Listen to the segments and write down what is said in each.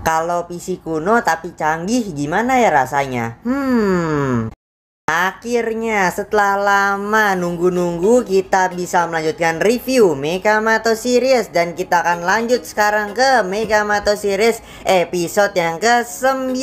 Kalau PC kuno tapi canggih gimana ya rasanya? Akhirnya setelah lama nunggu-nunggu kita bisa melanjutkan review Megamato Series. Dan kita akan lanjut sekarang ke Megamato Series episode yang ke-9,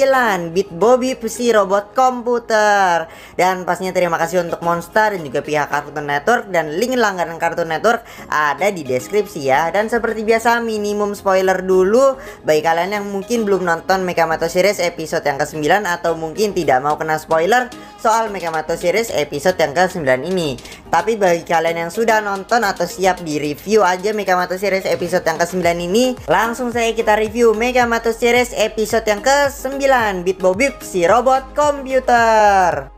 BitBobbip si robot komputer. Dan pastinya terima kasih untuk Monster dan juga pihak Cartoon Network. Dan link langganan Cartoon Network ada di deskripsi ya. Dan seperti biasa minimum spoiler dulu bagi kalian yang mungkin belum nonton Megamato Series episode yang ke-9 atau mungkin tidak mau kena spoiler soal Megamato Series episode yang ke-9 ini. Tapi bagi kalian yang sudah nonton atau siap di review aja Megamato Series episode yang ke-9 ini, langsung saja kita review Megamato Series episode yang ke-9, BitBobbip si robot komputer.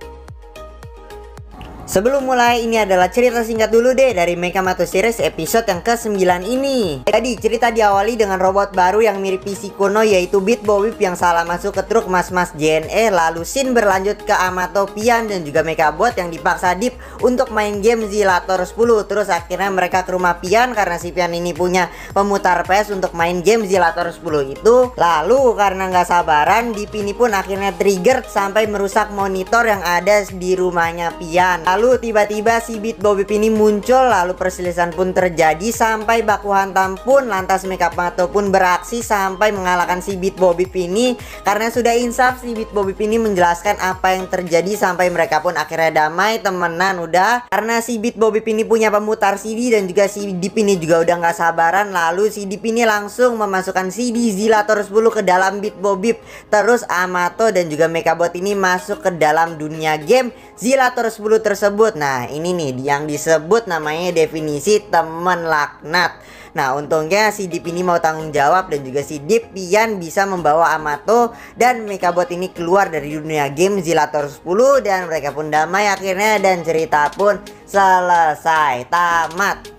Sebelum mulai, ini adalah cerita singkat dulu deh dari Megamato Series episode yang ke-9 ini. Jadi cerita diawali dengan robot baru yang mirip PC kuno, yaitu BitBobbip yang salah masuk ke truk mas-mas JNE. Lalu scene berlanjut ke Amato, Pian dan juga Megabot yang dipaksa Deep untuk main game Zilator 10. Terus akhirnya mereka ke rumah Pian karena si Pian ini punya pemutar PS untuk main game Zilator 10 itu. Lalu karena nggak sabaran, Deep ini pun akhirnya triggered sampai merusak monitor yang ada di rumahnya Pian. Lalu tiba-tiba si BitBobbip ini muncul, lalu perselisihan pun terjadi sampai baku hantam pun. Lantas Megamato pun beraksi sampai mengalahkan si BitBobbip ini. Karena sudah insaf, si BitBobbip ini menjelaskan apa yang terjadi sampai mereka pun akhirnya damai, temenan udah. Karena si BitBobbip ini punya pemutar CD dan juga si Deep ini juga udah nggak sabaran. Lalu si Deep ini langsung memasukkan CD Zilator 10 ke dalam BitBobbip. Terus Amato dan juga Megabot ini masuk ke dalam dunia game Zilator 10 tersebut. Nah ini nih yang disebut namanya definisi teman laknat. Nah untungnya si Deep ini mau tanggung jawab dan juga si Deep Pian bisa membawa Amato dan Megabot ini keluar dari dunia game Zilator 10. Dan mereka pun damai akhirnya dan cerita pun selesai, tamat.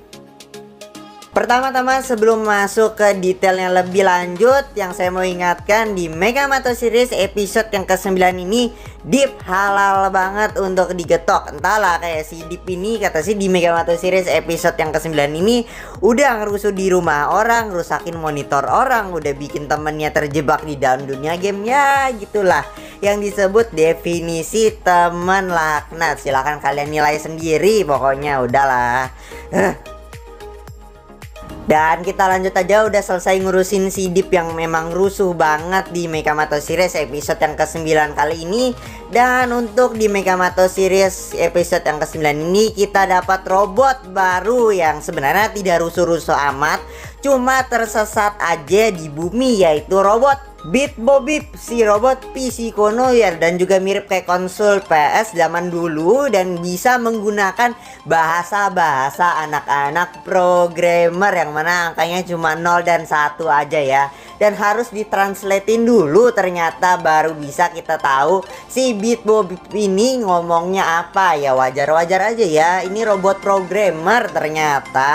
Pertama-tama sebelum masuk ke detailnya lebih lanjut, yang saya mau ingatkan di Megamato Series episode yang ke-9 ini, Deep halal banget untuk digetok. Entahlah kayak si Deep ini kata sih di Megamato Series episode yang ke-9 ini udah ngerusuh di rumah orang, rusakin monitor orang, udah bikin temennya terjebak di dalam dunia game. Ya gitulah yang disebut definisi teman laknat. Silahkan kalian nilai sendiri, pokoknya udahlah. Dan kita lanjut aja, udah selesai ngurusin si Deep yang memang rusuh banget di Megamato Series episode yang ke-9 kali ini. Dan untuk di Megamato Series episode yang ke-9 ini kita dapat robot baru yang sebenarnya tidak rusuh-rusuh amat, cuma tersesat aja di bumi, yaitu robot BitBobbip si robot PC kuno ya, dan juga mirip kayak konsol PS zaman dulu dan bisa menggunakan bahasa-bahasa anak-anak programmer yang mana angkanya cuma 0 dan 1 aja ya. Dan harus ditranslatein dulu ternyata baru bisa kita tahu si BitBobbip ini ngomongnya apa ya. Wajar-wajar aja ya, ini robot programmer ternyata.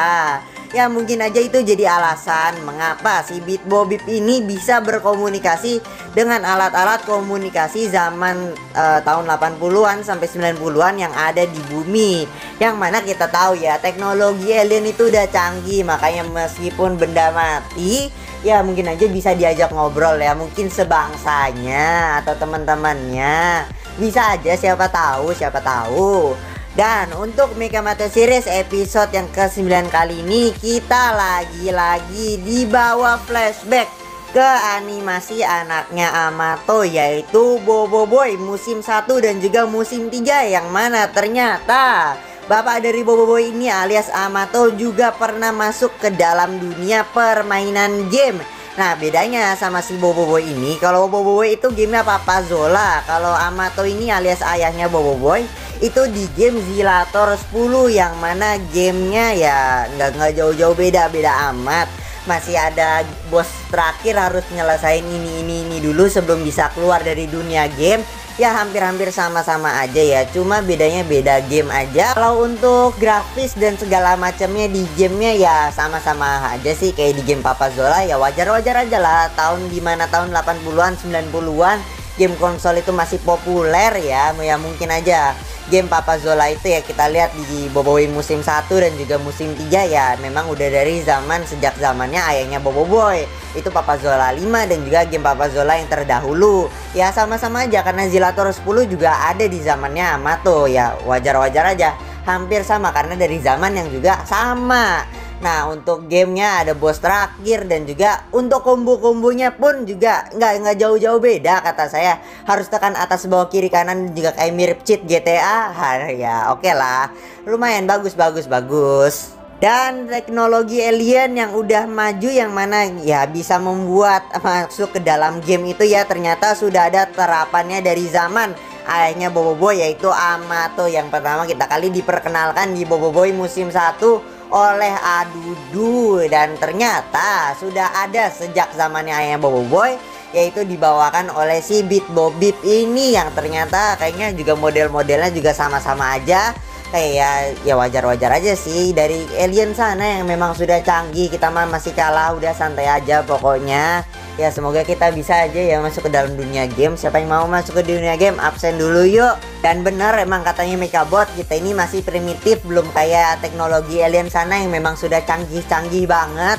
Ya mungkin aja itu jadi alasan mengapa si BitBobbip ini bisa berkomunikasi dengan alat-alat komunikasi zaman tahun 80-an sampai 90-an yang ada di bumi. Yang mana kita tahu ya teknologi alien itu udah canggih, makanya meskipun benda mati ya mungkin aja bisa diajak ngobrol ya, mungkin sebangsanya atau teman-temannya. Bisa aja, siapa tahu, siapa tahu. Dan untuk Megamato Series episode yang ke-9 kali ini kita lagi-lagi dibawa flashback ke animasi anaknya Amato, yaitu Boboiboy musim 1 dan juga musim 3, yang mana ternyata bapak dari Boboiboy ini alias Amato juga pernah masuk ke dalam dunia permainan game. Nah bedanya sama si Boboiboy ini, kalau Boboiboy itu gamenya Papa Zola, kalau Amato ini alias ayahnya Boboiboy itu di game Zilator 10, yang mana gamenya ya nggak jauh-jauh beda amat. Masih ada bos terakhir harus nyelesain ini dulu sebelum bisa keluar dari dunia game. Ya hampir-hampir sama-sama aja ya, cuma bedanya beda game aja. Kalau untuk grafis dan segala macamnya di gamenya ya sama-sama aja sih kayak di game Papa Zola. Ya wajar-wajar aja lah, tahun dimana tahun 80-an 90-an game konsol itu masih populer ya. Ya mungkin aja game Papa Zola itu ya kita lihat di Boboiboy musim 1 dan juga musim 3 ya memang udah dari sejak zamannya ayahnya Boboiboy, itu Papa Zola 5 dan juga game Papa Zola yang terdahulu. Ya sama-sama aja karena Zillator 10 juga ada di zamannya Amato ya, wajar-wajar aja, hampir sama karena dari zaman yang juga sama. Nah untuk gamenya ada bos terakhir dan juga untuk combo-kombonya pun juga nggak jauh-jauh beda kata saya. Harus tekan atas bawah kiri kanan juga kayak mirip cheat GTA. Ya oke lah, lumayan bagus. Dan teknologi alien yang udah maju yang mana ya bisa membuat masuk ke dalam game itu ya ternyata sudah ada terapannya dari zaman ayahnya Boboiboy yaitu Amato. Yang pertama kita kali diperkenalkan di Boboiboy musim 1 oleh Adudu dan ternyata sudah ada sejak zamannya ayahnya Boboiboy yaitu dibawakan oleh si Beat Bobib ini yang ternyata kayaknya juga model-modelnya juga sama-sama aja kayak ya wajar-wajar aja sih dari alien sana yang memang sudah canggih. Kita mah masih kalah, udah santai aja pokoknya. Ya semoga kita bisa aja ya masuk ke dalam dunia game. Siapa yang mau masuk ke dunia game absen dulu yuk. Dan bener emang katanya Mekabot kita ini masih primitif, belum kayak teknologi alien sana yang memang sudah canggih-canggih banget.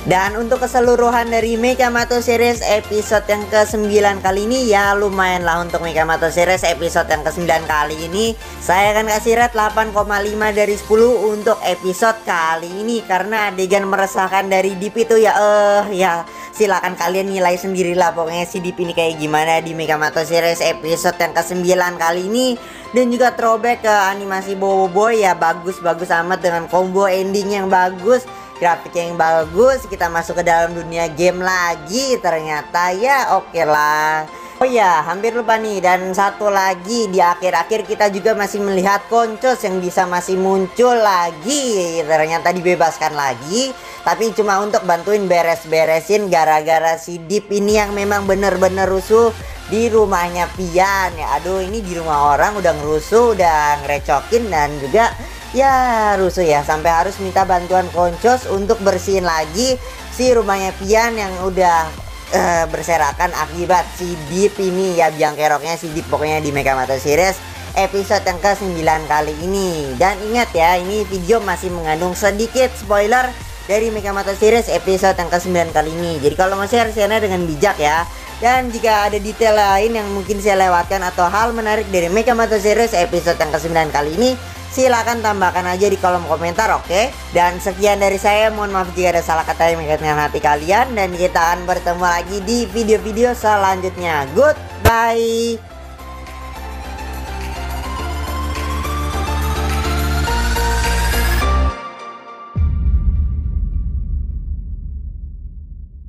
Dan untuk keseluruhan dari Mekamato Series episode yang ke-9 kali ini ya lumayan lah. Untuk Mekamato Series episode yang ke-9 kali ini saya akan kasih rate 8,5 dari 10 untuk episode kali ini. Karena adegan meresahkan dari Deep itu ya ya silakan kalian nilai sendirilah pokoknya si Deep ini kayak gimana di Mekamato Series episode yang ke-9 kali ini. Dan juga throwback ke animasi Boboiboy ya bagus-bagus amat dengan combo ending yang bagus, grafik yang bagus. Kita masuk ke dalam dunia game lagi ternyata ya oke lah. Oh ya hampir lupa nih, dan satu lagi di akhir-akhir kita juga masih melihat Koncos yang bisa masih muncul lagi. Ternyata dibebaskan lagi tapi cuma untuk bantuin beres-beresin gara-gara si Deep ini yang memang bener-bener rusuh di rumahnya Pian ya. Aduh ini di rumah orang udah ngerusuh, udah ngerecokin dan juga ya rusuh ya sampai harus minta bantuan Koncos untuk bersihin lagi si rumahnya Pian yang udah berserakan akibat si Deep ini ya, biang keroknya si Deep pokoknya di Mekamato Series episode yang ke-9 kali ini. Dan ingat ya ini video masih mengandung sedikit spoiler dari Mekamato Series episode yang ke-9 kali ini. Jadi kalau mau share dengan bijak ya. Dan jika ada detail lain yang mungkin saya lewatkan atau hal menarik dari Mekamato Series episode yang ke-9 kali ini, silakan tambahkan aja di kolom komentar, oke? Dan sekian dari saya, mohon maaf jika ada salah kata yang menyakitkan hati kalian. Dan kita akan bertemu lagi di video-video selanjutnya. Goodbye.